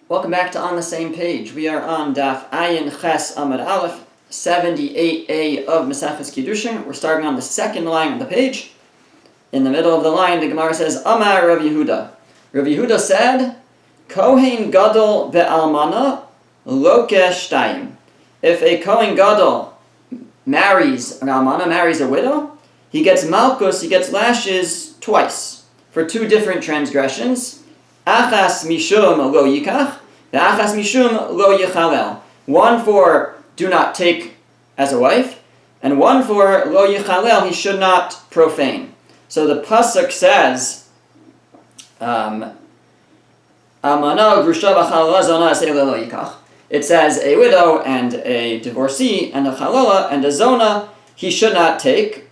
Welcome back to On the Same Page. We are on Daf Ayin Ches Amud Aleph, 78a of Maseches Kiddushin. We're starting on the second line of the page. In the middle of the line, the Gemara says, Amar Rav Yehuda. Rav Yehuda said, Kohen Gadol be'almana loke shtayim. If a Kohen Gadol marries an almana, marries a widow, he gets malchus, he gets lashes twice for two different transgressions. Achas mishum lo yikach, achas mishum lo yichalel. One for do not take as a wife, and one for lo yichalel, he should not profane. So the pasuk says, Almana grusha v'chalala zona aseh lo yikach. It says a widow and a divorcee and a chalala and a zona he should not take,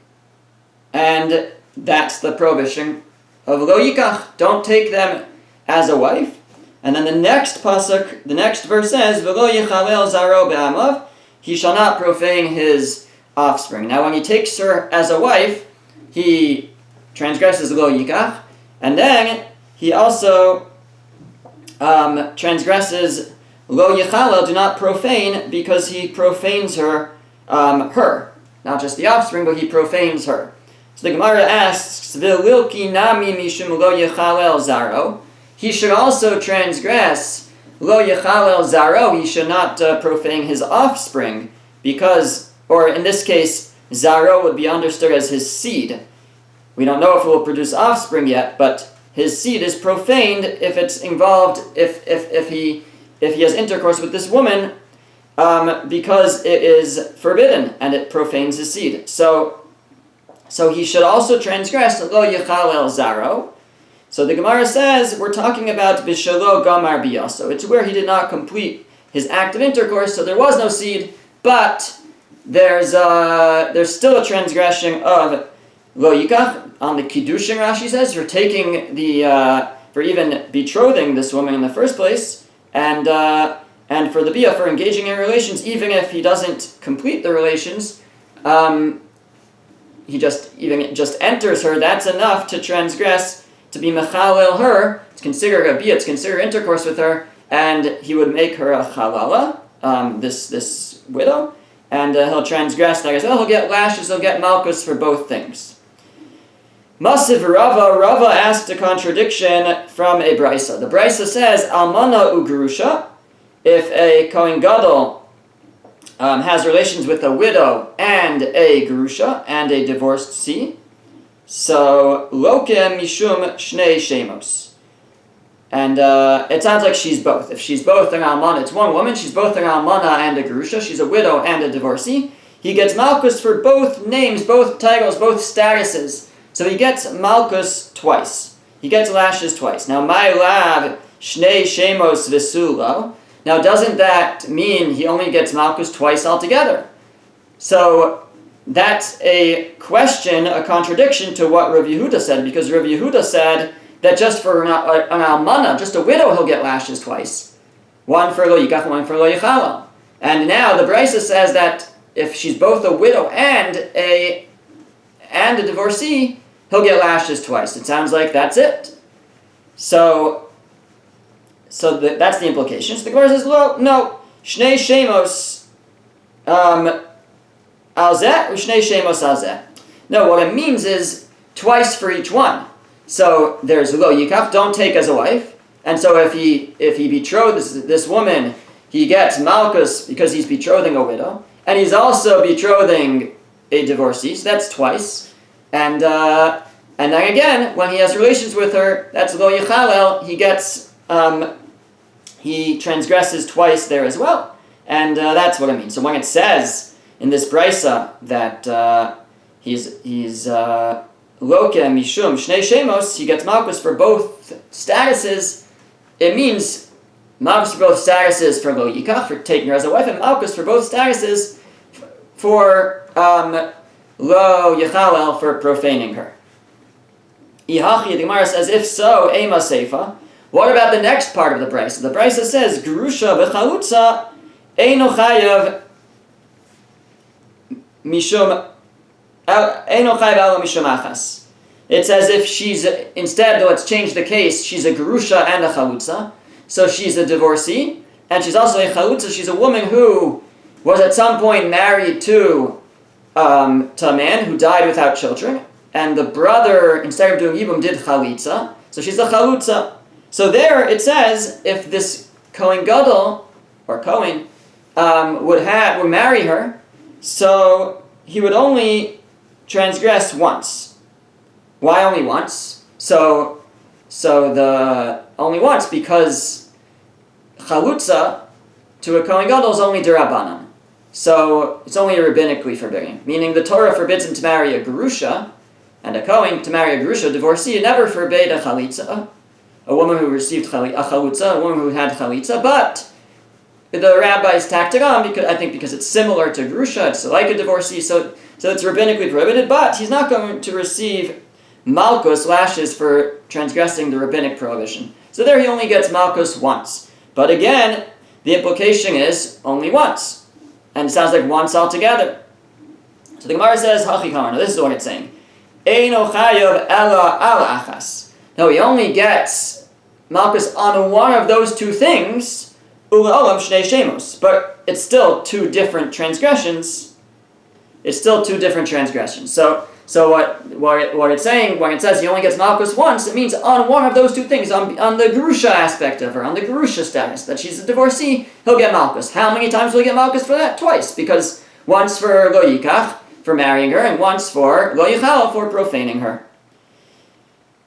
and that's the prohibition of lo yikach. Don't take them as a wife. And then the next pasuk, the next verse says, V'lo yichalel zaro be'amav, he shall not profane his offspring. Now when he takes her as a wife, he transgresses lo yikach, and then he also transgresses lo yichalel, do not profane, because he profanes her, not just the offspring, but he profanes her. So the Gemara asks, V'lilki nami mishum lo yichalel zaro, he should also transgress lo yechalel zaro, he should not profane his offspring, because, or in this case, zaro would be understood as his seed. We don't know if it will produce offspring yet, but his seed is profaned if it's involved, if he has intercourse with this woman, because it is forbidden and it profanes his seed. So he should also transgress lo yechalel zaro. So the Gemara says, we're talking about Bishalo Gamar Biyaso. It's where he did not complete his act of intercourse, so there was no seed, but there's still a transgression of Lo Yikach. On the Kiddushin, Rashi says, for taking for even betrothing this woman in the first place, and for the Biyah, for engaging in relations, even if he doesn't complete the relations, he just enters her, that's enough to transgress, to be mechalel her, to consider a biyah, to consider intercourse with her, and he would make her a chalala, this widow, and he'll transgress, like I said, he'll get lashes, he'll get malchus for both things. Masiv Rava asked a contradiction from a brisa. The brisa says, Almana ugerusha, if a Kohen Gadol has relations with a widow and a gerusha, and a divorcee, so, loke mishum shnei shemos. And it sounds like she's both. If she's both an almana, it's one woman, she's both an almana and a gerusha, she's a widow and a divorcee. He gets malchus for both names, both titles, both statuses. So he gets malchus twice. He gets lashes twice. Now, my lab shnei shemos v'sulo. Now, doesn't that mean he only gets malchus twice altogether? So, that's a question, a contradiction to what Rav Yehuda said, because Rav Yehuda said that just for an almana, just a widow, he'll get lashes twice. One for lo yikach, one for lo yichalel. And now the brisa says that if she's both a widow and a divorcee, he'll get lashes twice. It sounds like that's it. So that's the implication. So the Gemara says, no, shnei shemos, alzeh ushnei shemos alzeh. No, what it means is twice for each one. So there's lo yikach, don't take as a wife, and so if he betroths this woman, he gets malchus because he's betrothing a widow, and he's also betrothing a divorcee. So that's twice, and then again when he has relations with her, that's lo yichalel. He gets he transgresses twice there as well, and that's what it means. So when it says in this brisa that he's loke mishum shnei shemos, he gets malchus for both statuses, it means malchus for both statuses for lo yikach, for taking her as a wife, and malchus for both statuses for lo yichalel, for profaning her. Ihachi, the Gemara says, if so, ema seifa. What about the next part of the brisa? The brisa says, gerusha v'chalutza eino chayav mishum eino chayav elo mishum achas. It's as if she's, instead, let's change the case, she's a gerusha and a chalutza. so she's a divorcee, and she's also a chalutza. She's a woman who was at some point married to a man who died without children, and the brother, instead of doing yibum, did chalitza, so she's a chalutza. So there it says, if this Kohen Gadol, or Kohen, would marry her, so he would only transgress once. Why only once? So the only once, because chalutza to a Kohen Gadol is only d'Rabbanan. So it's only rabbinically forbidden. Meaning the Torah forbids him to marry a gerusha, and a Kohen to marry a gerusha, divorcee, never forbade a chalitza, a woman who received a chalutza, a woman who had chalitza, but the rabbis tacked it on because it's similar to gerusha, it's like a divorcee, so it's rabbinically prohibited, but he's not going to receive malchus, lashes, for transgressing the rabbinic prohibition. So there he only gets malchus once. But again, the implication is only once. And it sounds like once altogether. So the Gemara says, Hachi Kamar. Now this is what it's saying. Eino chayav ela al achas. No, he only gets malchus on one of those two things, ula olam shnei shemos. But it's still two different transgressions. So what it's saying, when it says he only gets malchus once, it means on one of those two things, on the gerusha aspect of her, on the gerusha status, that she's a divorcee, he'll get malchus. How many times will he get malchus for that? Twice, because once for lo yikach, for marrying her, and once for lo yichal, for profaning her.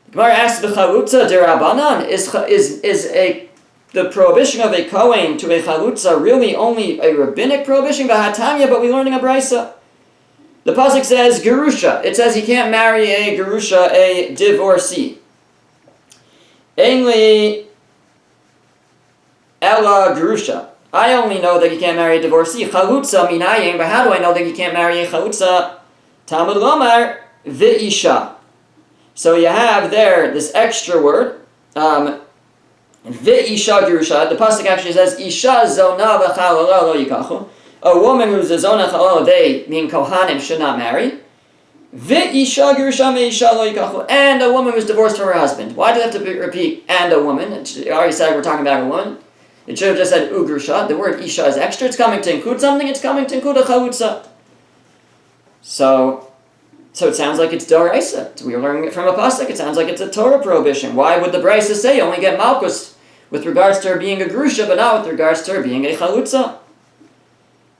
The Gemara asks, the chalutza d'Rabbanan, is the prohibition of a Kohen to a chalutza really only a rabbinic prohibition, v'hatanya, but we're learning a brisa. The pasuk says gerusha. It says he can't marry a gerusha, a divorcee. Ainli ella gerusha. I only know that he can't marry a divorcee. Chalutza minayin, but how do I know that he can't marry a chalutza? Talmud lomar v'isha. So you have there this extra word, v'isha gerusha. The pasuk actually says isha zona v'chalala lo yikachu. A woman who's a zona chalala, they, meaning kohanim, should not marry. V'isha gerusha me'isha lo yikachu. And a woman who's divorced from her husband. Why do they have to repeat and a woman? I already said we're talking about a woman. It should have just said ugrusha. The word isha is extra. It's coming to include something. It's coming to include a chalutza. So it sounds like it's d'oraisa. We're learning it from a pasuk. It sounds like it's a Torah prohibition. Why would the brisa say you only get malchus with regards to her being a grusha, but not with regards to her being a chalutza?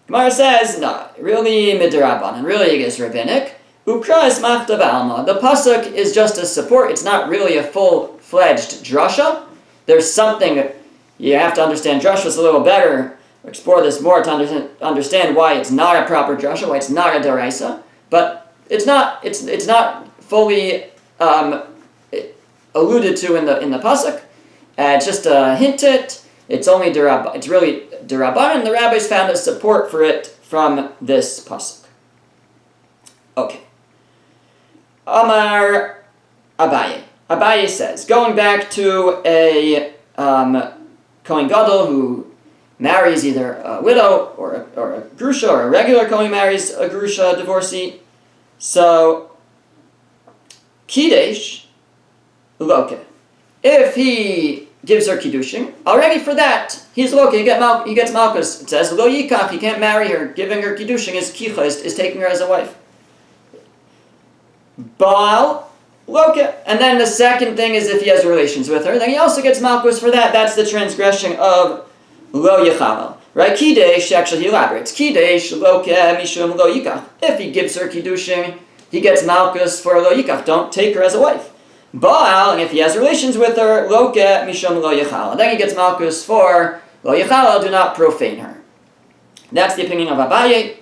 Gemara says, no, really midrabanan, really it is rabbinic. Ukra is machta ba'alma. The pasuk is just a support. It's not really a full-fledged drasha. There's something, you have to understand drashas a little better, explore this more to understand why it's not a proper drasha, why it's not a deraisa. But it's not fully alluded to in the pasuk. It's just a hint to it. It's only it's really derabban, and the rabbis found a support for it from this pasuk. Okay. Amar Abaye. Abaye says, going back to a Kohen Gadol who marries either a widow or a grusha, or a regular Kohen marries a grusha, divorcee. So, Kiddush, Loke. If he gives her Kiddushin, already for that, he's Loke, he gets Malchus. It says, Lo Yikach, he can't marry her. Giving her Kiddushin is Kicha, is taking her as a wife. Baal, Loke. And then the second thing is if he has relations with her, then he also gets Malchus for that. That's the transgression of Lo Yichalal. Right? Kiddush, actually he elaborates. Kiddush, Loke, Mishum, Lo Yikach. If he gives her Kiddushin, he gets Malchus for Lo Yikach. Don't take her as a wife. Baal, and if he has relations with her, Loke, Mishum, Lo Yichal. And then he gets Malchus for Lo Yichal, do not profane her. That's the opinion of Abaye.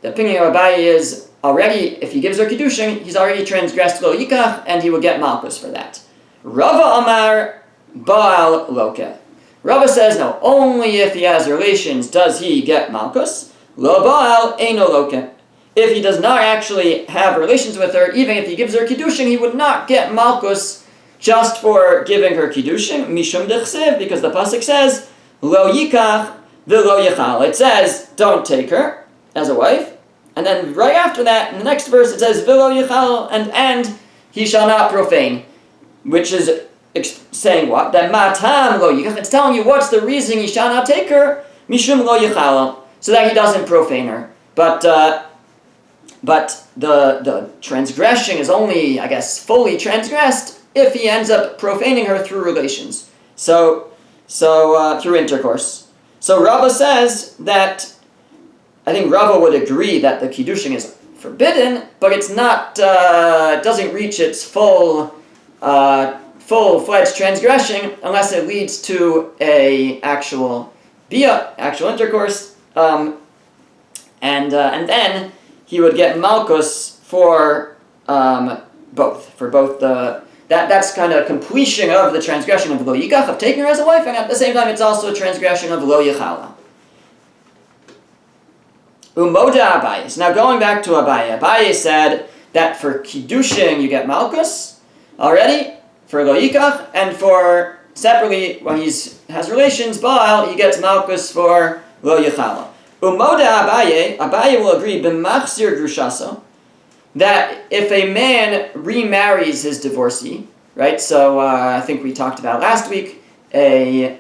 The opinion of Abaye is already, if he gives her Kiddushin, he's already transgressed Lo Yikach, and he will get Malchus for that. Rava Amar, Baal, Loke. Rava says, no, only if he has relations does he get Malchus. Lo Baal, Eino Loke. If he does not actually have relations with her, even if he gives her Kiddushin, he would not get Malchus just for giving her Kiddushin, Mishum Dechsev, because the pasuk says, Lo Yikach v'lo Yichal. It says, don't take her as a wife. And then right after that, in the next verse, it says, V'lo Yichal, and he shall not profane, which is saying what? That matam lo yikach. It's telling you what's the reason he shall not take her. Mishum lo yichalal, so that he doesn't profane her. But the transgression is only, I guess, fully transgressed if he ends up profaning her through relations. So through intercourse. So Rava says that, I think Rava would agree that the Kiddushin is forbidden, but it's not, it doesn't reach its full-fledged transgression unless it leads to a actual intercourse, and then he would get malchus for both that's kind of completion of the transgression of lo yikach, of taking her as a wife, and at the same time it's also a transgression of lo yichala. Umoda Abaye. Now going back to Abaye. Abaye said that for Kiddushin you get malchus already, for lo yikach, and for separately when he has relations, Baal, he gets malchus for lo yichala. Umoda Abaye. Abaye will agree b'machzir grushaso, that if a man remarries his divorcee, right? So I think we talked about last week, the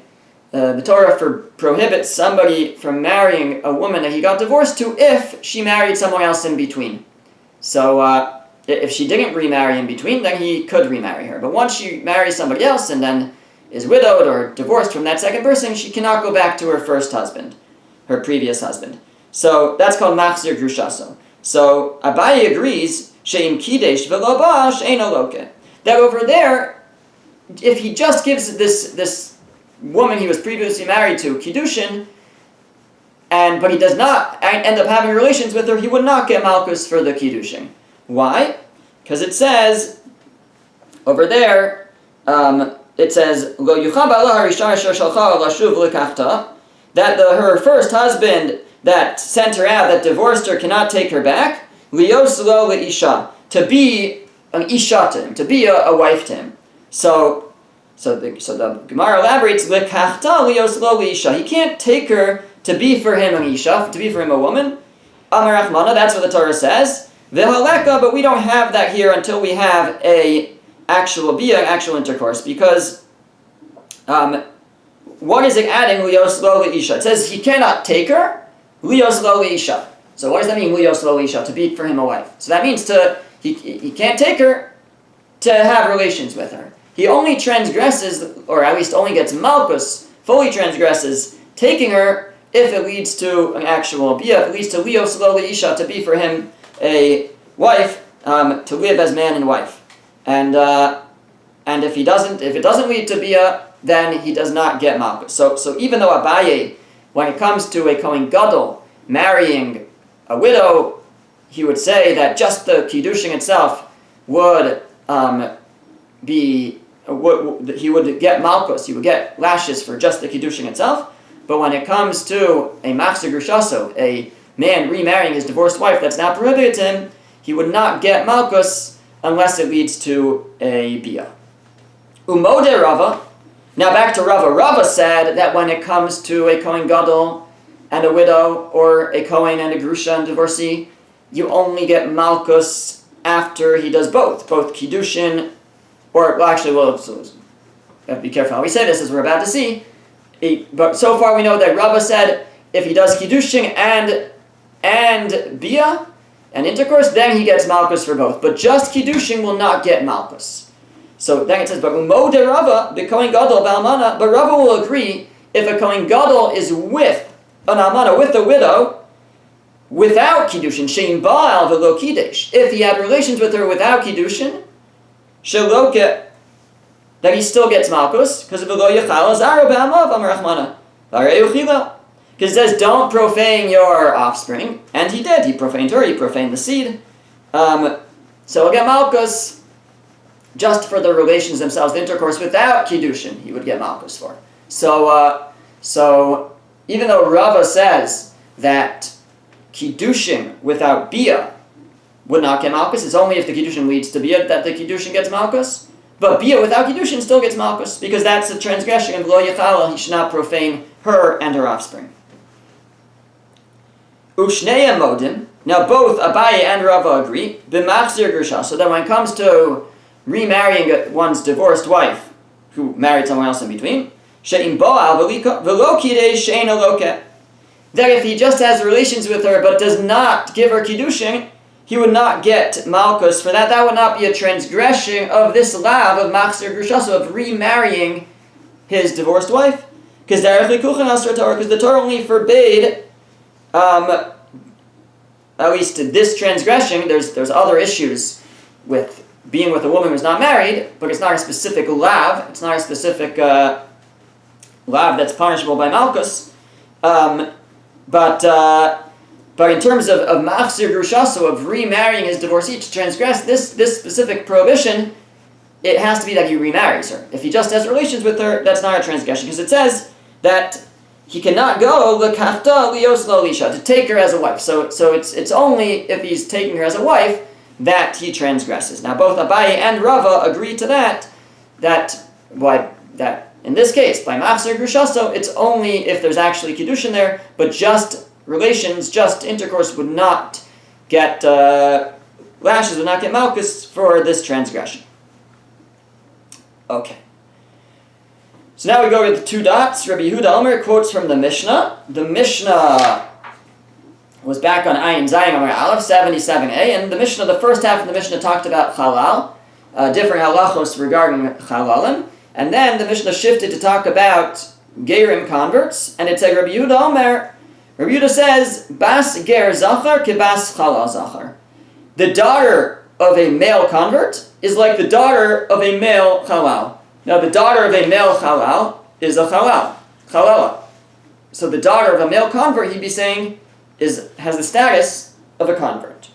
Torah prohibits somebody from marrying a woman that he got divorced to if she married someone else in between. So if she didn't remarry in between, then he could remarry her. But once she marries somebody else and then is widowed or divorced from that second person, she cannot go back to her first husband, her previous husband. So that's called machzir grushaso. So Abaye agrees, she'im kidesh v'lo ba she'eino loke, that over there, if he just gives this woman he was previously married to Kiddushin, but he does not end up having relations with her, he would not get malchus for the Kiddushin. Why? Because it says over there, it says lo yuchab ala harishon asher shalcha lashuv lekachta, that her first husband that sent her out, that divorced her, cannot take her back. Lios lo leisha, to be an isha to him, to be a wife to him. So the Gemara elaborates, lekachta lios lo leisha. He can't take her to be for him an isha, to be for him a woman. Amar Achmana, that's what the Torah says. V'haleka, but we don't have that here until we have actual intercourse, because what is it adding lios lo leisha? It says he cannot take her. Lios lo leisha. So what does that mean, lios lo leisha? To be for him a wife. So that means he can't take her to have relations with her. He only transgresses, or at least only gets malchus, fully transgresses taking her if it leads to an actual bia, if it leads to lios lo leisha, to be for him a wife, to live as man and wife. And if it doesn't lead to bia, then he does not get malchus. So even though Abaye, when it comes to a Kohen Gadol marrying a widow, he would say that just the Kiddushin itself would he would get malchus, he would get lashes for just the Kiddushin itself. But when it comes to a machzir grushaso, a man remarrying his divorced wife that's not prohibited to him, he would not get malchus unless it leads to a bia. Umode Rava. Now back to Rava. Rava said that when it comes to a Kohen Gadol and a widow, or a Kohen and a Grusha and divorcee, you only get malchus after he does both Kiddushin, so have to be careful how we say this, as we're about to see. But so far we know that Rava said if he does Kiddushin and bia and intercourse, then he gets malchus for both. But just Kiddushin will not get malchus. So then it says, but Umo de Rava, the Kohen Gadol b'almana, but Rava will agree if a Kohen Gadol is with an almana, with a widow, without Kiddushin, she'im Baal v'lo Kiddush, if he had relations with her without Kiddushin, she'lo get, that he still gets malchus, because of v'lo yachal azaro b'amav, amar Rachmana, v'arei uchila. Because it says, don't profane your offspring, and he did. He profaned her, he profaned the seed. So he'll get malchus just for the relations themselves, the intercourse without Kiddushin, he would get malchus for. So even though Rava says that Kiddushin without bia would not get malchus, it's only if the Kiddushin leads to bia that the Kiddushin gets malchus. But bia without Kiddushin still gets malchus, because that's a transgression, and lo yachala, he should not profane her and her offspring. Ushnei modim. Now both Abaye and Rava agree, b'machzir grusha, so that when it comes to remarrying one's divorced wife, who married someone else in between. She'im bo'al v'lo kidei she'ein aloket. That if he just has relations with her but does not give her Kiddushin, he would not get Malkus for that. That would not be a transgression of this lav of Machzir Grushaso, of remarrying his divorced wife. Because the Torah only forbade, at least this transgression. There's other issues with being with a woman who's not married, but it's not a specific lav. It's not a specific lav that's punishable by Malkus. But in terms of Machzir Grushaso, of remarrying his divorcee, to transgress this specific prohibition, it has to be that he remarries her. If he just has relations with her, that's not a transgression, because it says that he cannot go l'kachta lios lo lisha, to take her as a wife. So it's only if he's taking her as a wife that he transgresses. Now both Abaye and Rava agree to that in this case, by Machzir Grushaso, it's only if there's actually Kiddushin there, but just relations, just intercourse would not get lashes, would not get Malkus for this transgression. Okay. So now we go to the two dots. Rabbi Yehuda Omer quotes from the Mishnah. The Mishnah was back on Ayin Zayin Amar Aleph 77a, and the Mishnah, the first half of the Mishnah talked about halal, different halachos regarding halalim, and then the Mishnah shifted to talk about gerim converts, and it said Rabbi Yehuda Omer. Rabbi Yehuda says, Bas ger zachar ke bas chalal zachar. The daughter of a male convert is like the daughter of a male halal. Now, the daughter of a male halal is a halala. So the daughter of a male convert, he'd be saying, has the status of a convert.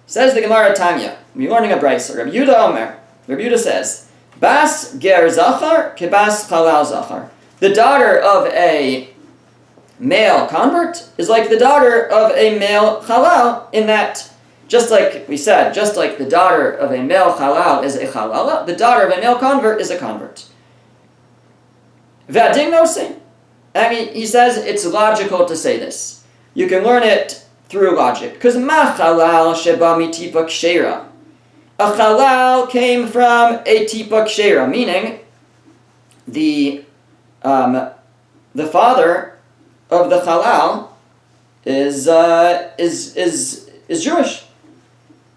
Says the Gemara Tanya, we're learning a brayso. Rabbi Yehuda Omer. Rabbi Yehuda says, Bas ger zachar ke bas chalal zachar. The daughter of a male convert is like the daughter of a male halal, in that, just like we said, just like the daughter of a male halal is a halala, the daughter of a male convert is a convert. V'adin nosei. I mean, he says it's logical to say this. You can learn it through logic. Because ma halal sheba mitipa kshera. A halal came from a tipa kshera, meaning the father of the halal is Jewish.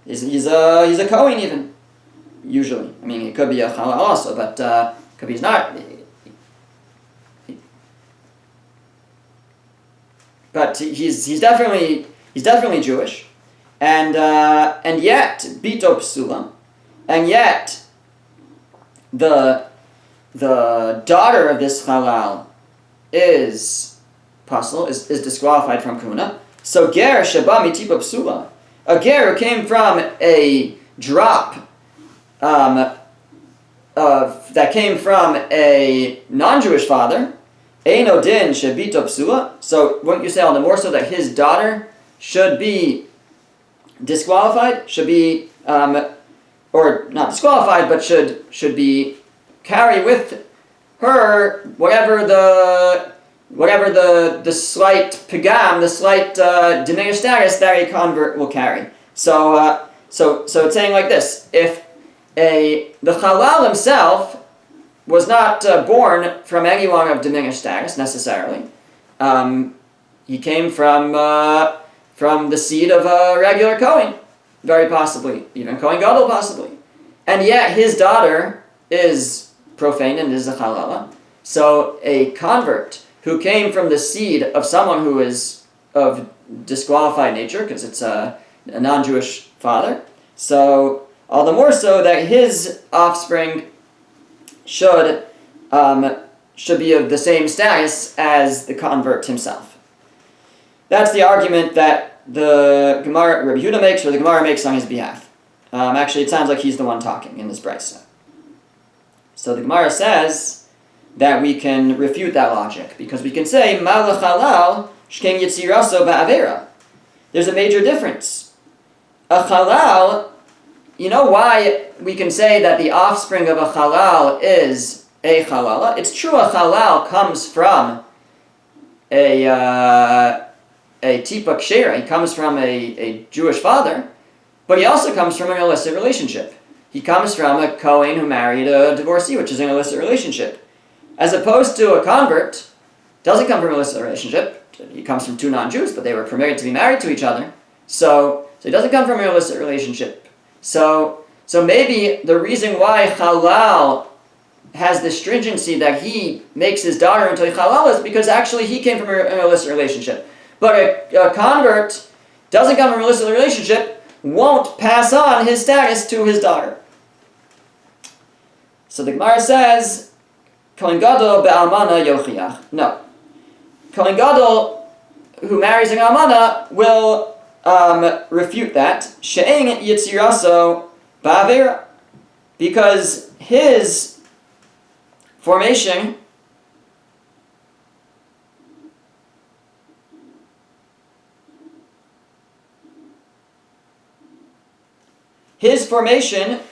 He's a Kohen even, usually. I mean, he could be a halal also, but could be he's not. But he's definitely Jewish, and yet bito psula, and yet the daughter of this halal is Pasul, is disqualified from Kuna. So ger sheba mitipa psula, a ger who came from a drop that came from a non-Jewish father, eino din shebito psula. So wouldn't you say all the more so that his daughter should be disqualified, should be or not disqualified, but should be carry with her whatever the slight pagam, the slight diminished status that a convert will carry. So it's saying like this: if the halal himself was not born from anyone of diminished status necessarily, he came from the seed of a regular Kohen, very possibly, even Kohen Gadol possibly, and yet his daughter is profane and is a halala. So a convert who came from the seed of someone who is of disqualified nature, because it's a non-Jewish father, so all the more so that his offspring should be of the same status as the convert himself. That's the argument that the Gemara, Rabbi Yehuda makes, or the Gemara makes on his behalf. Actually, it sounds like he's the one talking in this brayso. So the Gemara says that we can refute that logic, because we can say, Malach halal shken yitziraso ba'avera. There's a major difference. A halal, you know why we can say that the offspring of a halal is a halala? It's true a halal comes from a tipa kshera, he comes from a Jewish father, but he also comes from an illicit relationship. he comes from a Kohen who married a divorcee, which is an illicit relationship. As opposed to a convert, doesn't come from an illicit relationship. He comes from two non-Jews, but they were permitted to be married to each other. So he doesn't come from an illicit relationship. So maybe the reason why halal has the stringency that he makes his daughter into a halal is because actually he came from an illicit relationship. But a convert doesn't come from an illicit relationship, won't pass on his status to his daughter. So the Gemara says, Kohen Gadol be'almana yochiach. No. Kohen Gadol, who marries an almana, will refute that. She'ein yitziraso ba'avera. Because his formation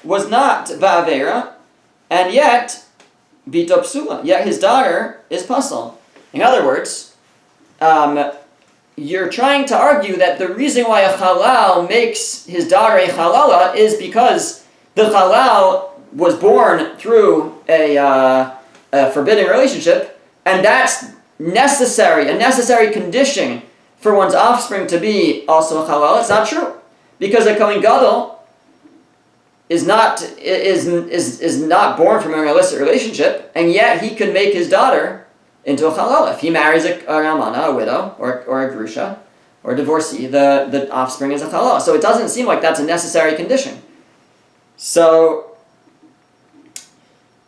was not ba'avera, and yet bito psula. Yet his daughter is pasal. In other words, you're trying to argue that the reason why a halal makes his daughter a halala is because the halal was born through a forbidden relationship, and that's a necessary condition for one's offspring to be also a halal. It's not true, because a Kohen Gadol is not born from an illicit relationship, and yet he could make his daughter into a halal. If he marries a almana, a widow, or a grusha, or a divorcee, the offspring is a halal. So it doesn't seem like that's a necessary condition. So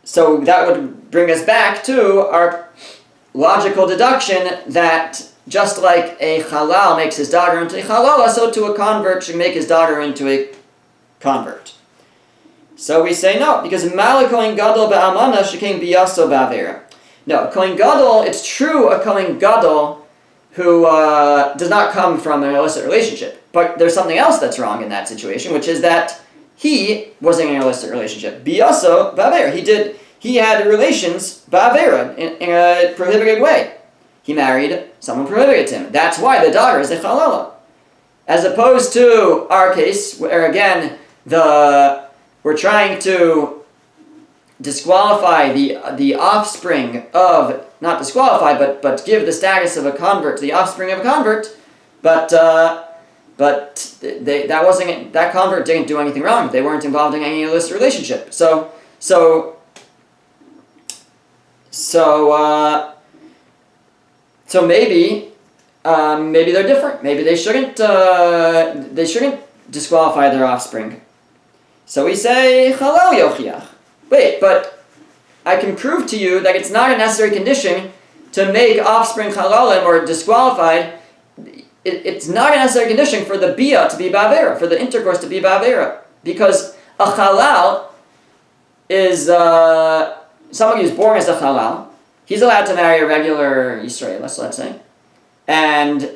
that would bring us back to our logical deduction that just like a halal makes his daughter into a halala, so to a convert should make his daughter into a convert. So we say no, because Mala Kohen Gadol ba'almana shekain biyaso ba'avera. No, Kohen Gadol, it's true a Kohen Gadol who does not come from an illicit relationship. But there's something else that's wrong in that situation, which is that he was in an illicit relationship. Biyaso ba'avera. He had relations ba'avera in a prohibited way. He married someone prohibited him. That's why the daughter is a halala. As opposed to our case, where again, we're trying to disqualify the offspring of, not disqualify, but give the status of a convert to the offspring of a convert, but that convert didn't do anything wrong. They weren't involved in any illicit relationship. So maybe they're different. Maybe they shouldn't disqualify their offspring. So we say halal yochiach. Wait, but I can prove to you that it's not a necessary condition to make offspring halalim or disqualified. It's not a necessary condition for the bia to be ba'avera, for the intercourse to be ba'avera, because a halal is somebody who's born as a halal. He's allowed to marry a regular Yisraelis, let's say, and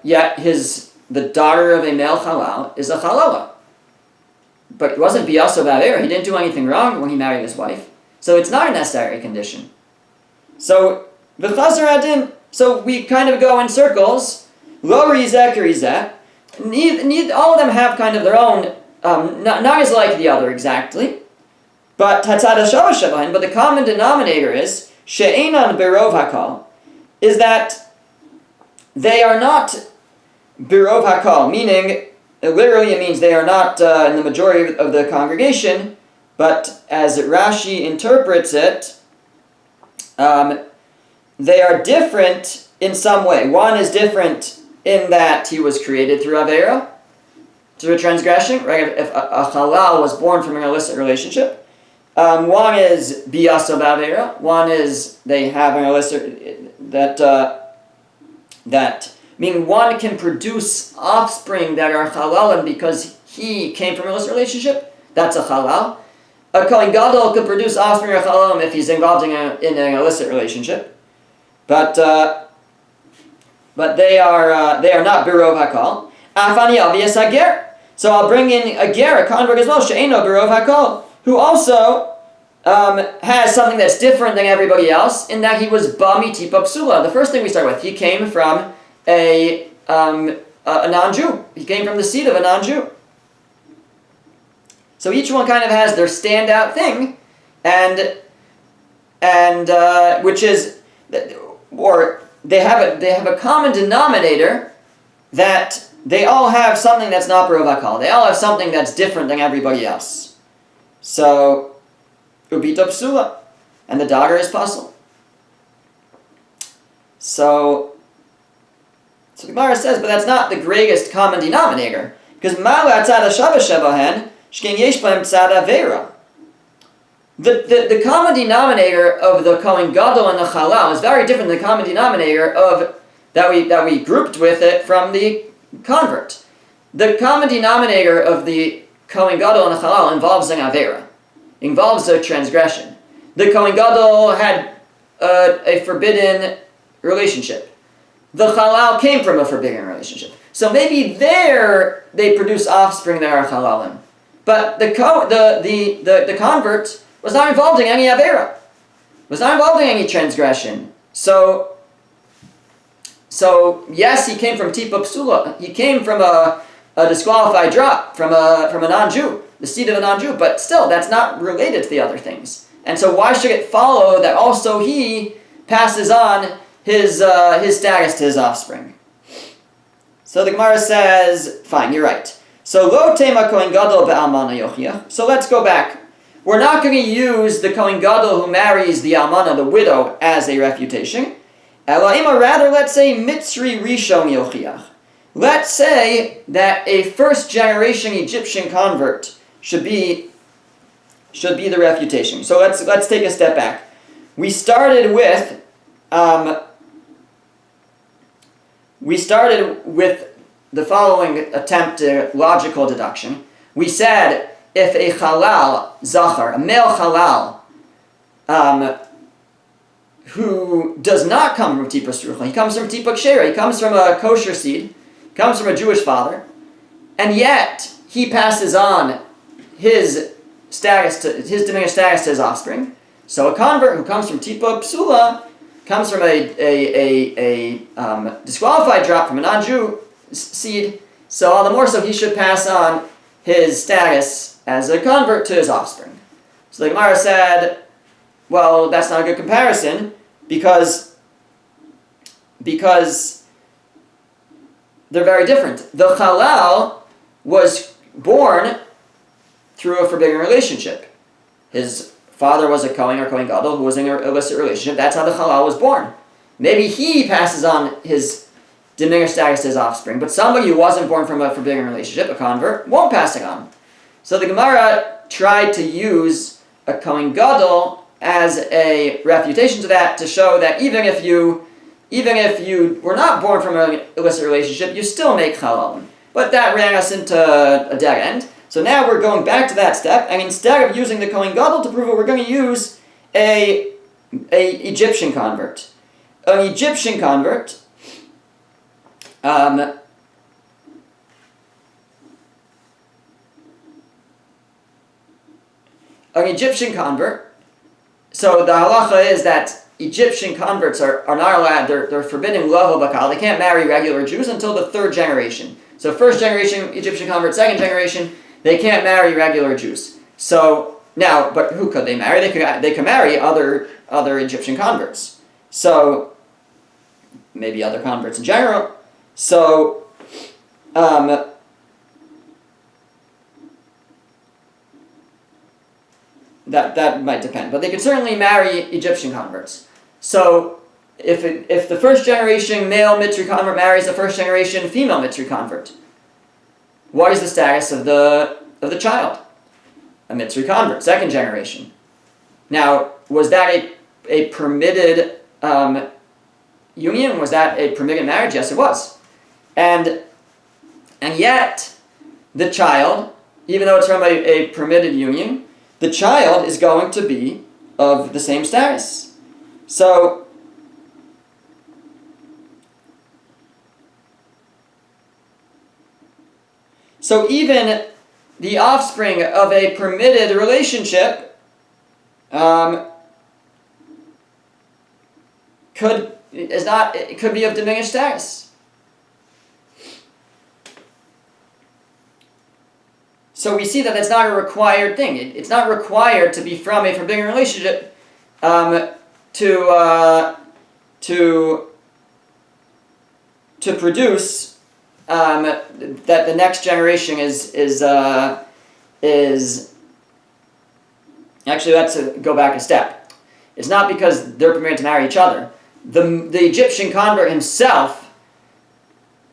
yet the daughter of a male halal is a halala. But it wasn't biyaso ba'avera. He didn't do anything wrong when he married his wife. So it's not a necessary condition. So v'chazar adin. So we kind of go in circles. Lo rizeh k'rizeh. All of them have kind of their own, not as like the other exactly. But hatzad hashava shabahin. But the common denominator is she'enan berov hakal. Is that they are not berov hakal, meaning literally it means they are not in the majority of the congregation, but as Rashi interprets it, they are different in some way. One is different in that he was created through Avera, through a transgression, right? If a halal was born from an illicit relationship. One is biyaso ba'avera. One is they have an illicit, that meaning one can produce offspring that are halalim because he came from an illicit relationship. That's a halal. A Kohen Gadol could produce offspring of halalim if he's involved in an illicit relationship. But they are not birov hakol. Afani alvias hager. So I'll bring in a ger, a convert as well, she'eno birov hakol, who also has something that's different than everybody else in that he was bami tipa psula. The first thing we start with, he came from a non-Jew. He came from the seed of a non-Jew. So each one kind of has their standout thing, and which is, or they have a common denominator that they all have something that's not Barov HaKal. They all have something that's different than everybody else. So, Ubita Psula, and the daughter is puzzle. So the Gemara says, but that's not the greatest common denominator, because Mala Tzada Shava Shebahen, Shkin Yesh Bahem Tzada Vera. The common denominator of the Kohen Gadol and the Chalal is very different than the common denominator of that we grouped with it from the convert. The common denominator of the Kohen Gadol and the Chalal involves an Avera, involves a transgression. The Kohen Gadol had a forbidden relationship. The Chalal came from a forbidden relationship. So maybe there they produce offspring that are Chalalim. But the convert was not involved in any Avera, was not involved in any transgression. So yes, he came from Tipa Psula. He came from a disqualified drop, from a non-Jew, the seed of a non-Jew, but still, that's not related to the other things. And so why should it follow that also he passes on his status to his offspring? So the Gemara says, fine, you're right. So lo tema Kohen Gadol be'almana yochiach. So let's go back. We're not going to use the Kohen Gadol who marries the almana, the widow, as a refutation. Elaima, rather, let's say Mitzri Rishon yochiach. Let's say that a first-generation Egyptian convert should be the refutation. So let's take a step back. We started with the following attempt at logical deduction. We said if a halal zachar, a male halal, who does not come from Tipa Srucha, he comes from Tipa Kshera, he comes from a kosher seed, comes from a Jewish father, and yet he passes on his diminished status to his offspring. So a convert who comes from Tipa Psula comes from a disqualified drop from a non-Jew seed, so all the more so he should pass on his status as a convert to his offspring. So the Gemara said, well, that's not a good comparison because they're very different. The Halal was born through a forbidden relationship. His father was a Kohen or Kohen Gadol who was in an illicit relationship. That's how the Halal was born. Maybe he passes on his diminished status to his offspring, but somebody who wasn't born from a forbidden relationship, a convert, won't pass it on. So the Gemara tried to use a Kohen Gadol as a refutation to that, to show that even if you were not born from an illicit relationship, you still make Chalalim. But that ran us into a dead end. So now we're going back to that step, and instead of using the Kohen Gadol to prove it, we're going to use a Egyptian convert. An Egyptian convert an Egyptian convert, so the halacha is that Egyptian converts are not allowed, they're forbidden level bakal. They can't marry regular Jews until the third generation. So first generation Egyptian convert, second generation, they can't marry regular Jews. So now, but who could they marry? They could marry other Egyptian converts. So maybe other converts in general. So that might depend, but they could certainly marry Egyptian converts. So if the first generation male Mitzri convert marries the first generation female Mitzri convert, what is the status of the child? A Mitzri convert, second generation. Now, was that a permitted union? Was that a permitted marriage? Yes, it was. And yet, the child, even though it's from a permitted union, the child is going to be of the same status. So even the offspring of a permitted relationship could be of diminished status. So we see that that's not a required thing. It's not required to be from a forbidden relationship to produce that the next generation is actually, let's go back a step. It's not because they're permitted to marry each other. The Egyptian convert himself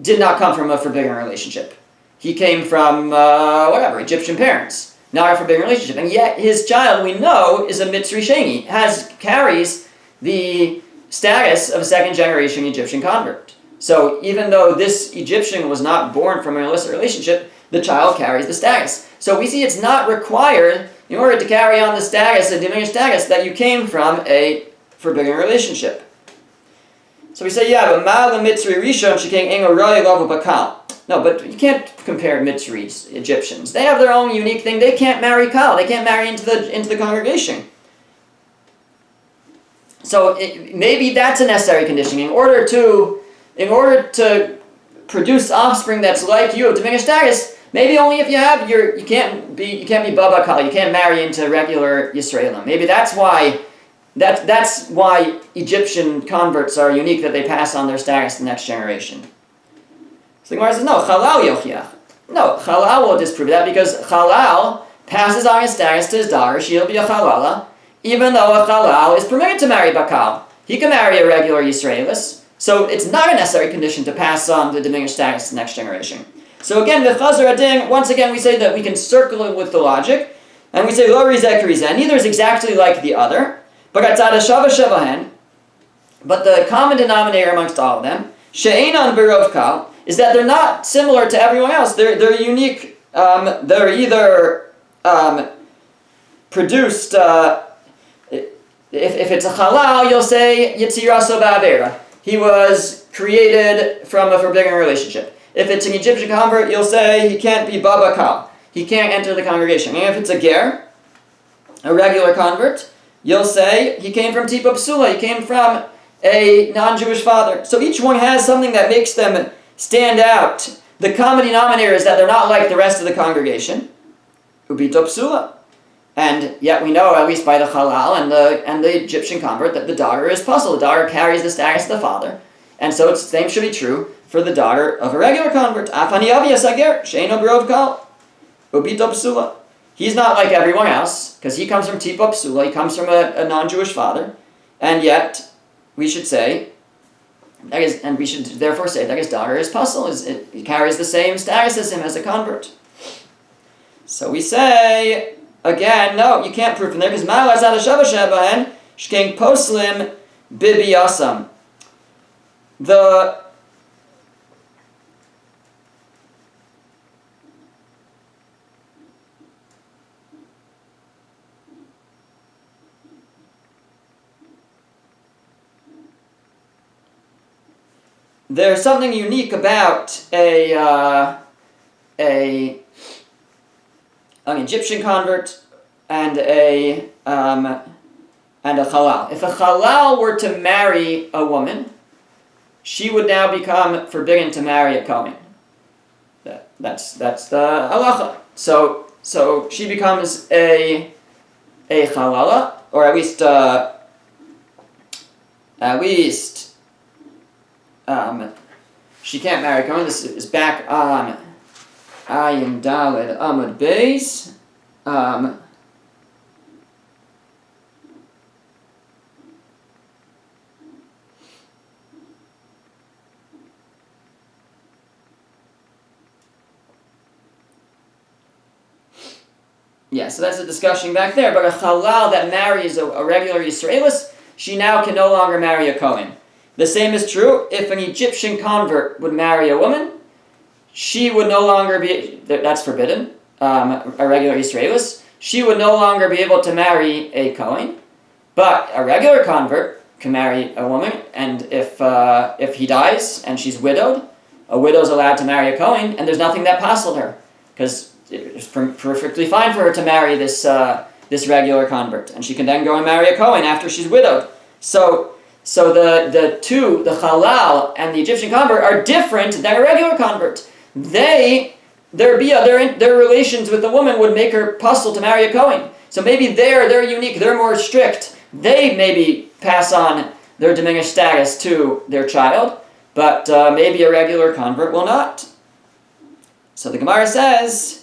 did not come from a forbidden relationship. He came from Egyptian parents, not a forbidden relationship, and yet his child, we know, is a Mitzri Sheni, carries the status of a second generation Egyptian convert. So even though this Egyptian was not born from an illicit relationship, the child carries the status. So we see it's not required, in order to carry on the status, a diminished status, that you came from a forbidden relationship. So we say, yeah, but Ma'ala Mitzri Rishon Shekeng Engo Roy Lovu Bakal. No, but you can't compare Mitzri's Egyptians. They have their own unique thing. They can't marry Kal. They can't marry into the congregation. So maybe that's a necessary condition. In order to produce offspring that's like you of diminished status, maybe only if you have you can't be Baba Kal. You can't marry into regular Yisraelim. Maybe that's why Egyptian converts are unique, that they pass on their status to the next generation. So the Gemara says, no, Chalal Yochiach. No, Chalal will disprove that, because Chalal passes on his status to his daughter. She'll be a Chalala, even though a Chalal is permitted to marry Bakal. He can marry a regular Yisraelis, so it's not a necessary condition to pass on the diminished status to the next generation. So again, the Chazar Adin, once again we say that we can circle it with the logic, and we say, Lo Rizek Rizeh. Neither is exactly like the other, but the common denominator amongst all of them, She'enan Berov Kal, is that they're not similar to everyone else. They're unique. They're either produced. If it's a halal, you'll say Yitziraso Ba'avera. He was created from a forbidden relationship. If it's an Egyptian convert, you'll say he can't be Baba Kal. He can't enter the congregation. And if it's a ger, a regular convert, you'll say he came from Tipa Psula. He came from a non-Jewish father. So each one has something that makes them stand out. The common denominator is that they're not like the rest of the congregation. Ubito Psula. And yet we know, at least by the halal and the Egyptian convert, that the daughter is puzzled. The daughter carries the status of the father. And so the same should be true for the daughter of a regular convert. Afani Avi Asager, Sheino Berov Kal, Ubito Psula. He's not like everyone else, because he comes from Tipo Psula, he comes from a non-Jewish father, and yet we should say, and we should therefore say that his daughter is puzzle, it carries the same status as him as a convert. So we say, again, no, you can't prove from there, because Ma'ala Zada Shava Shebahen, Shkeng Poslim Bibi Yasam. There's something unique about an Egyptian convert and a halal. If a halal were to marry a woman, she would now become forbidden to marry a kohen. That's the halacha. So she becomes a halala, or at least she can't marry a kohen. This is back on Ayin Daled Amud Beis. Yeah, so that's a discussion back there. But a halal that marries a regular Yisraelis, she now can no longer marry a kohen. The same is true if an Egyptian convert would marry a woman. She would no longer be, that's forbidden, a regular Yisraelis. She would no longer be able to marry a kohen. But a regular convert can marry a woman, and if he dies and she's widowed, a widow's allowed to marry a kohen, and there's nothing that puzzled her, because it's perfectly fine for her to marry this regular convert, and she can then go and marry a kohen after she's widowed. So the two, the halal and the Egyptian convert, are different than a regular convert. They their relations with the woman would make her puzzle to marry a Kohen. So maybe they're unique, they're more strict. They maybe pass on their diminished status to their child, but maybe a regular convert will not. So the Gemara says,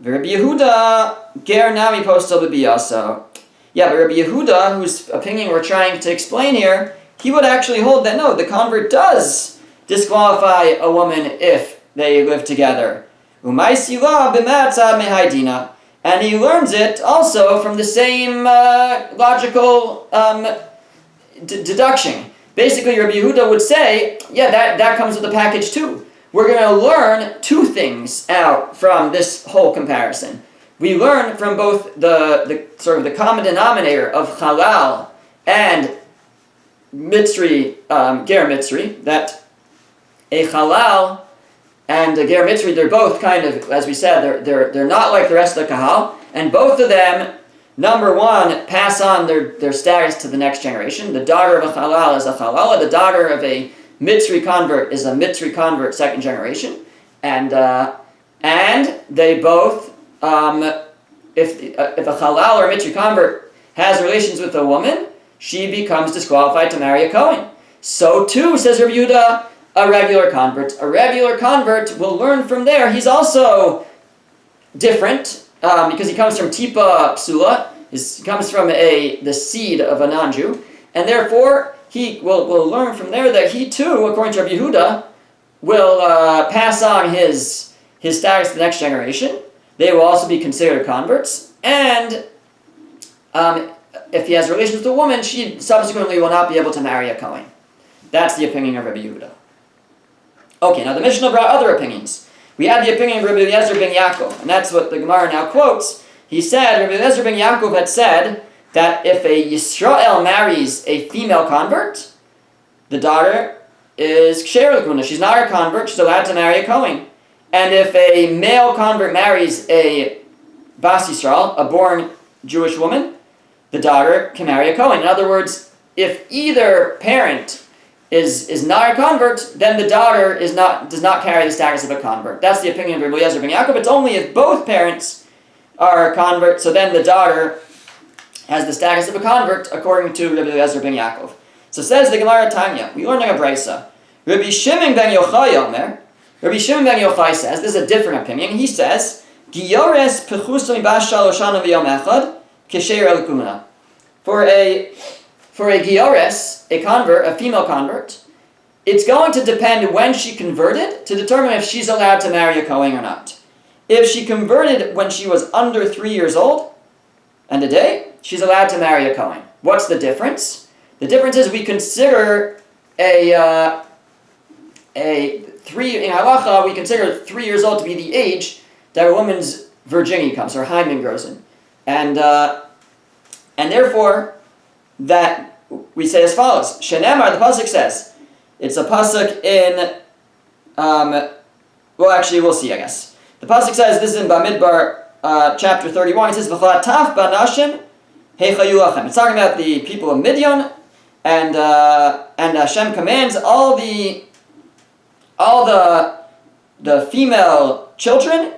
Rabbi Yehuda ger nami postel b'biyaso. Yeah, but Rabbi Yehuda, whose opinion we're trying to explain here, he would actually hold that no, the convert does disqualify a woman if they live together. Umaisila b'matzah mehaydina. And he learns it also from the same logical deduction. Basically, Rabbi Yehuda would say, yeah, that comes with the package too. We're going to learn two things out from this whole comparison. We learn from both the sort of the common denominator of halal and mitzri, ger mitzri, that a halal and a ger mitzri, they're both kind of, as we said, they're not like the rest of the kahal, and both of them, number one, pass on their status to the next generation. The daughter of a halal is a halala, the daughter of a mitzri convert is a mitzri convert second generation, and they both, if a halal or a mitzri convert has relations with a woman, she becomes disqualified to marry a Kohen. So too, says Rabbi Yehuda, a regular convert. A regular convert will learn from there. He's also different because he comes from Tipa Psula. He comes from the seed of a non-Jew, and therefore he will learn from there that he too, according to Rabbi Yehuda, will pass on his status to the next generation. They will also be considered converts, and if he has relations with a woman, she subsequently will not be able to marry a Kohen. That's the opinion of Rabbi Yehuda. Okay, now the Mishnah brought other opinions. We had the opinion of Rabbi Eliezer ben Yaakov, and that's what the Gemara now quotes. He said, Rabbi Eliezer ben Yaakov had said that if a Yisrael marries a female convert, the daughter is ksher l'kuna. She's not a convert, she's allowed to marry a Kohen. And if a male convert marries a Bas Yisrael, a born Jewish woman, the daughter can marry a Kohen. In other words, if either parent is not a convert, then the daughter does not carry the status of a convert. That's the opinion of Rabbi Eliezer ben Yaakov. It's only if both parents are a convert, so then the daughter has the status of a convert, according to Rabbi Eliezer ben Yaakov. So says the Gemara Tanya, we learn in a brisa. Rabbi Shimon ben Yochai Omer, Rabbi Shimon ben Yochai says, this is a different opinion, he says, Giyores pechusa mibash shaloshana v'yom echad, kesher elkuna. For a Giores, a convert, a female convert, it's going to depend when she converted to determine if she's allowed to marry a Kohen or not. If she converted when she was under 3 years old and a day, she's allowed to marry a Kohen. What's the difference? The difference is we consider in halacha, we consider 3 years old to be the age that a woman's virginity comes, her hymen grows in. And therefore, that we say as follows. Shenemar, the pasuk says, it's a pasuk in, well actually we'll see I guess. The pasuk says, this is in Bamidbar chapter 31, it says, V'chalataf banashim heichayu lachem. It's talking about the people of Midian, and Hashem commands all the female children,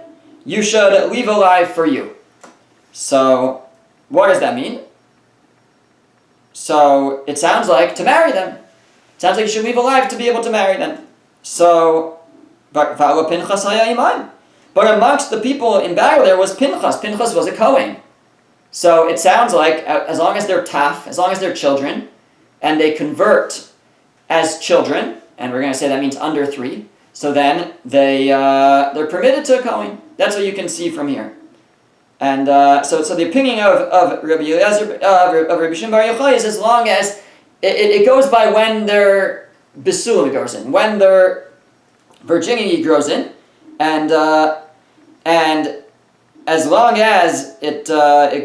you should leave alive for you. So, what does that mean? So, it sounds like to marry them. It sounds like you should leave alive to be able to marry them. So, but amongst the people in battle there was Pinchas. Pinchas was a Kohen. So, it sounds like as long as they're taf, as long as they're children, and they convert as children, and we're going to say that means under 3, so then they're permitted to a Kohen. That's what you can see from here. And so the opinion of Rabbi Eliezer, of Rabbi Shimon bar Yochai is as long as it goes by when their bisulim grows in, when their virginity grows in, and as long as it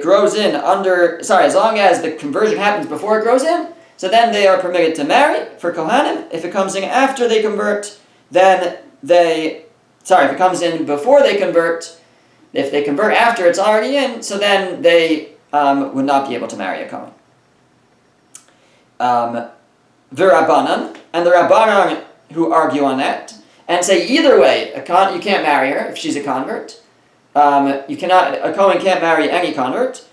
grows in as long as the conversion happens before it grows in, so then they are permitted to marry for Kohanim. If it comes in after they convert, then if it comes in before they convert, if they convert after it's already in, so then they would not be able to marry a Kohen. The Rabbanan, and the Rabbanan who argue on that, and say either way, you can't marry her if she's a convert. A Kohen can't marry any convert.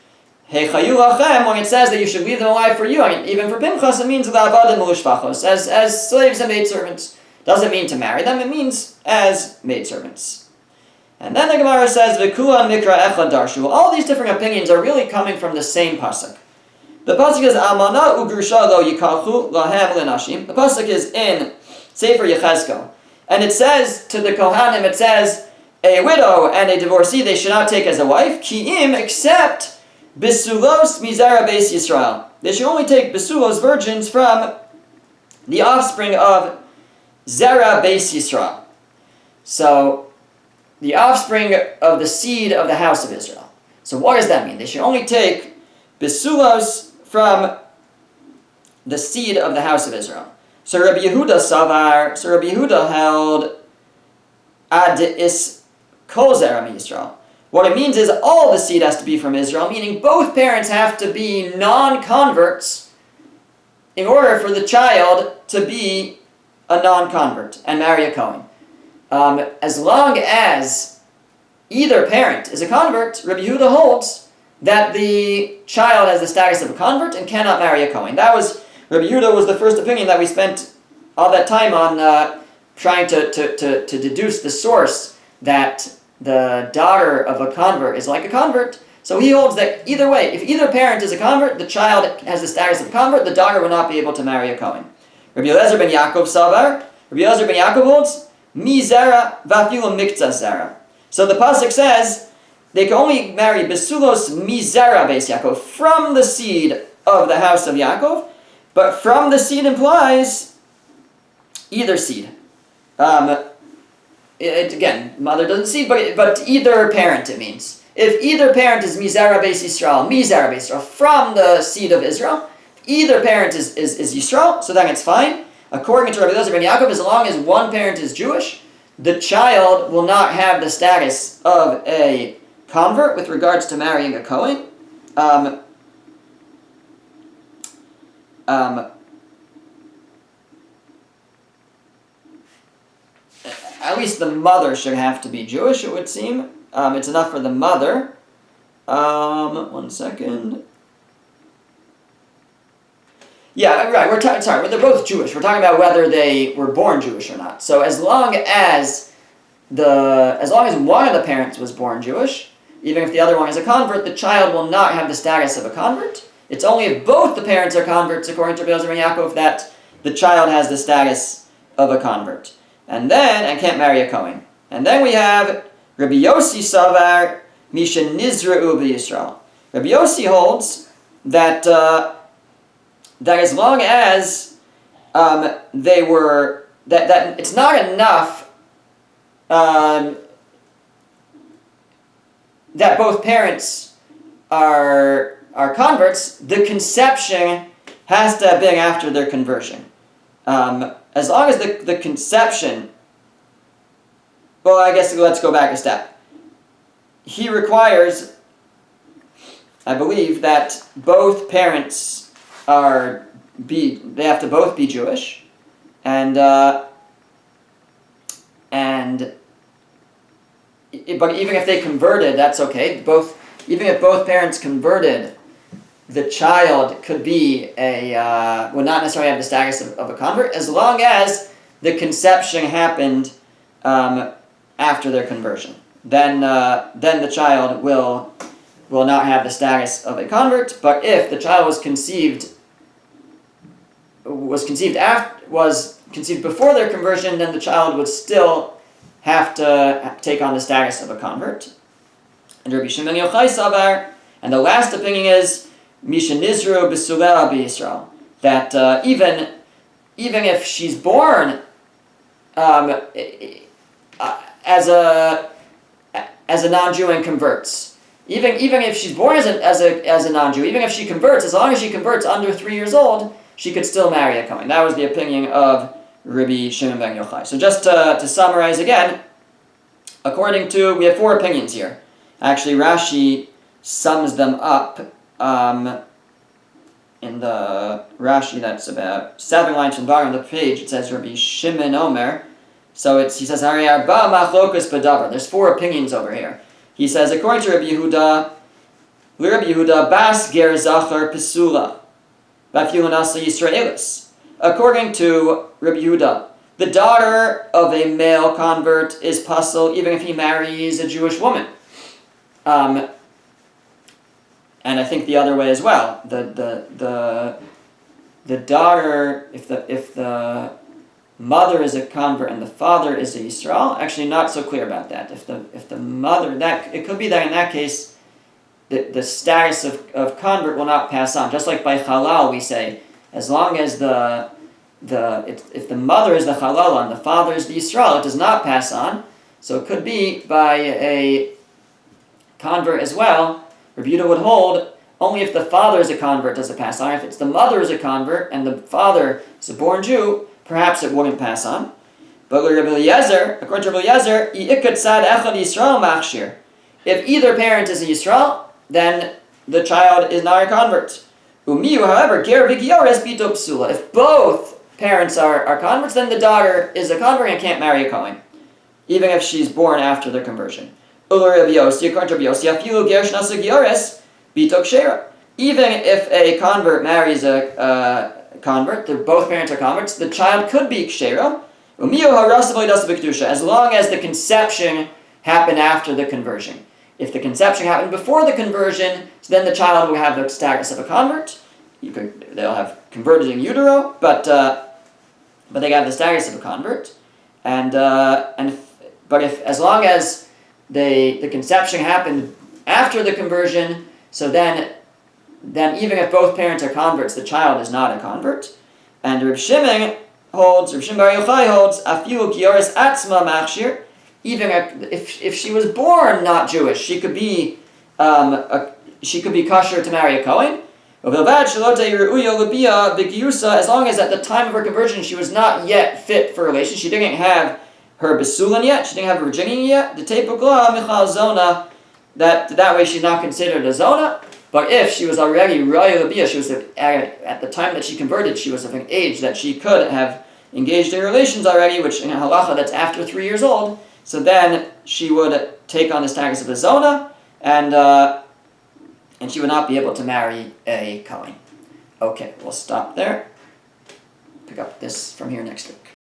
When it says that you should leave them alive for you, I mean, even for Pinchas, it means as slaves and maidservants. Doesn't mean to marry them, it means as maidservants. And then the Gemara says, V'kulan mikra echad darshu. All these different opinions are really coming from the same pasuk. The pasuk is Almana ugrusha lo yikachu lahem lenashim. The pasuk is in Sefer Yechezkel. And it says to the Kohanim, it says, a widow and a divorcee they should not take as a wife, ki'im, except bisulos mizara beis Yisrael. They should only take bisulos, virgins, from the offspring of Zera beis Yisrael. So, the offspring of the seed of the house of Israel. So what does that mean? They should only take bisulos from the seed of the house of Israel. So Rabbi Yehuda held ad is kol zera Yisrael. What it means is all the seed has to be from Israel, meaning both parents have to be non-converts in order for the child to be a non-convert and marry a Kohen. As long as either parent is a convert, Rabbi Yehuda holds that the child has the status of a convert and cannot marry a Kohen. That was, Rabbi Yehuda was the first opinion that we spent all that time on trying to deduce the source that the daughter of a convert is like a convert. So he holds that either way, if either parent is a convert, the child has the status of a convert, the daughter will not be able to marry a Kohen. Rabbi Eliezer ben Yaakov Savar, Rabbi Eliezer ben Yaakov holds, Mi zera vafilu mikza zera. So the pasuk says they can only marry besulos mi zera beis Yaakov, from the seed of the house of Yaakov, but from the seed implies either seed. Again, mother doesn't see, but either parent it means. If either parent is mizera beis Yisrael, from the seed of Israel, either parent is Yisrael, so then it's fine. According to Rabbi Eliezer ben Yaakov, as long as one parent is Jewish, the child will not have the status of a convert with regards to marrying a Kohen. At least the mother should have to be Jewish, it would seem. It's enough for the mother. One second. Yeah, right. They're both Jewish. We're talking about whether they were born Jewish or not. So as long as one of the parents was born Jewish, even if the other one is a convert, the child will not have the status of a convert. It's only if both the parents are converts, according to Rabbi Eliezer ben Yaakov, that the child has the status of a convert, and can't marry a Kohen. And then we have Rabbi Yossi Savar Misha Nizra'u b'Yisrael. Rabbi Yossi holds that as long as they were that it's not enough that both parents are converts, the conception has to have been after their conversion. As long as the conception, well, I guess let's go back a step. He requires, I believe, that both parents they have to both be Jewish, but even if they converted, that's okay. Even if both parents converted, the child could be would not necessarily have the status of a convert, as long as the conception happened after their conversion. Then the child will not have the status of a convert. But if the child was conceived before their conversion, then the child would still have to take on the status of a convert. And Rabbi Shimon Yochai Savar, and the last opinion is Misha Nizru b'Sulea b'Yisrael, that even if she's born as a non-Jew and converts, even if she's born as a non-Jew, even if she converts, as long as she converts under 3 years old, she could still marry a Kohen. That was the opinion of Rabbi Shimon ben Yochai. So just to summarize again, we have 4 opinions here. Actually, Rashi sums them up in the Rashi that's about 7 lines from the bottom of the page. It says, Rabbi Shimon Omer, So he says, Hari arba machlokus b'davar. There's 4 opinions over here. He says, according to Rabbi Yehuda, bas ger zachar pesula, v'afilu nasa Yisraelis. According to Rabbi Yehuda, the daughter of a male convert is pasul even if he marries a Jewish woman. And I think the other way as well. The daughter, if the mother is a convert and the father is a Yisrael, actually not so clear about that. If the mother, it could be that in that case, the status of convert will not pass on. Just like by halal we say, as long as if the mother is the halal and the father is the Yisrael, it does not pass on. So it could be by a convert as well. Rabbi Yehuda would hold only if the father is a convert does it pass on. If it's the mother is a convert and the father is a born Jew, perhaps it wouldn't pass on. But Rabbi Eliezer, according to Rabbi Eliezer, if either parent is a Yisrael, then the child is not a convert. Umiyu, however, ger v'giores bito psula. If both parents are converts, then the daughter is a convert and can't marry a Kohen, even if she's born after their conversion. According to Rabbi Yossi, afilu ger shnasa giores bito kshera. Even if a convert marries a convert, both parents are converts, the child could be kshera. As long as the conception happened after the conversion. If the conception happened before the conversion, so then the child will have the status of a convert. They'll have converted in utero, but they have the status of a convert. But if as long as the conception happened after the conversion, so then even if both parents are converts, the child is not a convert. And Reb Shimon Bar Yochai holds, afilu gioris atzma machshir. Even if she was born not Jewish, she could be kosher to marry a Kohen. As long as at the time of her conversion she was not yet fit for relation, she didn't have her besulan yet, she didn't have her virginity yet. The zona, that way she's not considered a zona. But if she was already royal labia, she was at the time that she converted, she was of an age that she could have engaged in relations already, which in halacha that's after 3 years old. So then she would take on the status of a zona, and she would not be able to marry a Kohen. Okay, we'll stop there. Pick up this from here next week.